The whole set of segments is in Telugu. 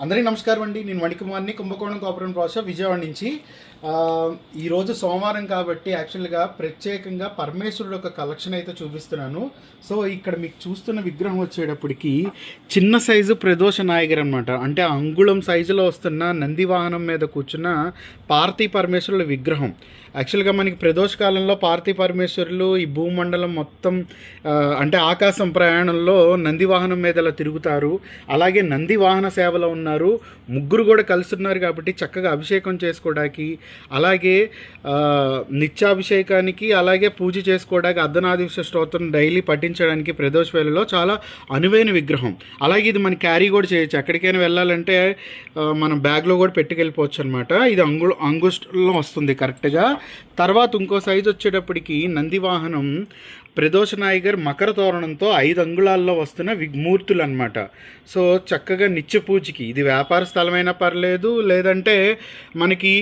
అందరికీ నమస్కారం అండి. నేను మణికుమార్ని, కుంభకోణం కోఆపరేటివ్ ప్రాసెస్ విజయవాడ నుంచి. ఈరోజు సోమవారం కాబట్టి యాక్చువల్గా ప్రత్యేకంగా పరమేశ్వరుడు ఒక కలెక్షన్ అయితే చూపిస్తున్నాను. సో ఇక్కడ మీకు చూస్తున్న విగ్రహం వచ్చేటప్పటికి చిన్న సైజు ప్రదోష నాయగర్ అనమాట. అంటే అంగుళం సైజులో వస్తున్న నంది వాహనం మీద కూర్చున్న పార్వతీ పరమేశ్వరుల విగ్రహం. యాక్చువల్గా మనకి ప్రదోష కాలంలో పార్వతీ పరమేశ్వరులు ఈ భూమండలం మొత్తం అంటే ఆకాశం ప్రయాణంలో నంది వాహనం మీద ఇలా తిరుగుతారు. అలాగే నంది వాహన సేవలో ఉన్నారు, ముగ్గురు కూడా కలిసి ఉన్నారు కాబట్టి చక్కగా అభిషేకం చేసుకోవడానికి, అలాగే నిత్యాభిషేకానికి, అలాగే పూజ చేసుకోవడానికి అర్ధనాదీశ్వర స్తోత్రం డైలీ పఠించడానికి ప్రదోష వేళలో చాలా అనువైన విగ్రహం. అలాగే ఇది మనం క్యారీ కూడా చేయొచ్చు, ఎక్కడికైనా వెళ్ళాలంటే మనం బ్యాగ్లో కూడా పెట్టుకెళ్ళిపోవచ్చు అనమాట. ఇది అంగుష్లో వస్తుంది కరెక్ట్గా. తర్వాత ఇంకో సైజు వచ్చేటప్పటికి నంది వాహనం ప్రదోష నాయగర్ మకర తోరణంతో 5 అంగుళాల్లో వస్తున్న మూర్తులు అనమాట. సో చక్కగా నిత్య పూజకి, ఇది వ్యాపార స్థలమైనా పర్లేదు, లేదంటే మనకి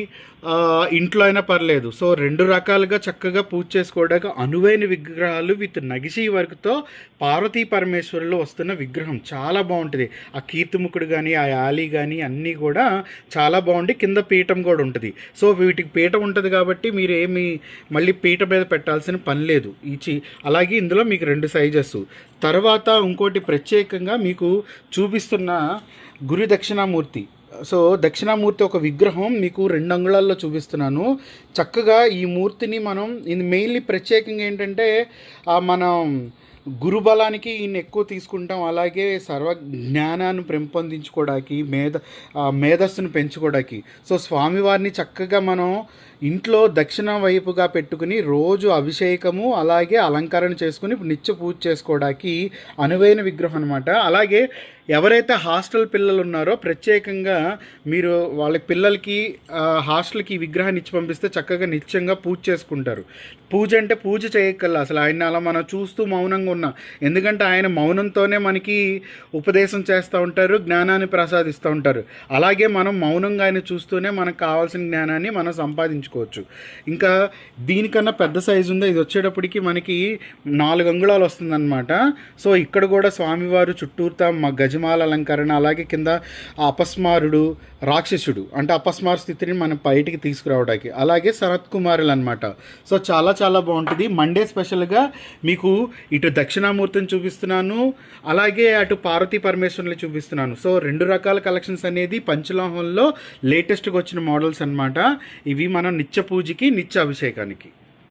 ఇంట్లో అయినా పర్లేదు. సో 2 రకాలుగా చక్కగా పూజ చేసుకోవడానికి అనువైన విగ్రహాలు విత్ నగిషి వర్క్తో పార్వతీ పరమేశ్వరులు వస్తున్న విగ్రహం చాలా బాగుంటుంది. ఆ కీర్తిముఖుడు కానీ, ఆ యాలి కానీ అన్నీ కూడా చాలా బాగుండి, కింద పీఠం కూడా ఉంటుంది. సో వీటికి పీఠం ఉంటుంది కాబట్టి మీరు ఏమి మళ్ళీ పీఠ మీద పెట్టాల్సిన పని లేదు. అలాగే ఇందులో మీకు 2 సైజెస్. తర్వాత ఇంకోటి ప్రత్యేకంగా మీకు చూపిస్తున్న గురు దక్షిణామూర్తి. సో దక్షిణామూర్తి ఒక విగ్రహం మీకు 2 అంగుళాల్లో చూపిస్తున్నాను. చక్కగా ఈ మూర్తిని మనం ఇది మెయిన్లీ ప్రత్యేకంగా ఏంటంటే మనం గురుబలానికి ఈయన ఎక్కువ తీసుకుంటాం. అలాగే సర్వ జ్ఞానాన్ని పెంపొందించుకోవడానికి, మేధస్సును పెంచుకోవడానికి. సో స్వామివారిని చక్కగా మనం ఇంట్లో దక్షిణ వైపుగా పెట్టుకుని రోజు అభిషేకము అలాగే అలంకరణ చేసుకుని నిత్య పూజ చేసుకోవడానికి అనువైన విగ్రహం అనమాట. అలాగే ఎవరైతే హాస్టల్ పిల్లలు ఉన్నారో ప్రత్యేకంగా మీరు వాళ్ళ పిల్లలకి హాస్టల్కి ఈ విగ్రహాన్ని ఇచ్చి పంపిస్తే చక్కగా నిత్యంగా పూజ చేసుకుంటారు. పూజ అంటే పూజ చేయక్కల్లా, అసలు ఆయన అలా మనం చూస్తూ మౌనంగా ఉన్నాం. ఎందుకంటే ఆయన మౌనంతోనే మనకి ఉపదేశం చేస్తూ ఉంటారు, జ్ఞానాన్ని ప్రసాదిస్తూ ఉంటారు. అలాగే మనం మౌనంగా ఆయన చూస్తూనే మనకు కావాల్సిన జ్ఞానాన్ని మనం సంపాదించుకోవచ్చు. ఇంకా దీనికన్నా పెద్ద సైజు ఉంది. ఇది వచ్చేటప్పటికి మనకి 4 అంగుళాలు వస్తుందన్నమాట. సో ఇక్కడ కూడా స్వామివారు చుట్టూరుతా గజమాల అలంకరణ, అలాగే కింద అపస్మారుడు రాక్షసుడు అంటే అపస్మార స్థితిని మనం బయటికి తీసుకురావడానికి, అలాగే శరత్ కుమారులు అనమాట. సో చాలా చాలా బాగుంటుంది. మండే స్పెషల్గా మీకు ఇటు దక్షిణామూర్తిని చూపిస్తున్నాను, అలాగే అటు పార్వతీ పరమేశ్వరుని చూపిస్తున్నాను. సో 2 రకాల కలెక్షన్స్ అనేది పంచలోహంలో లేటెస్ట్గా వచ్చిన మోడల్స్ అనమాట. ఇవి మనం నిత్య పూజకి, నిత్య అభిషేకానికి.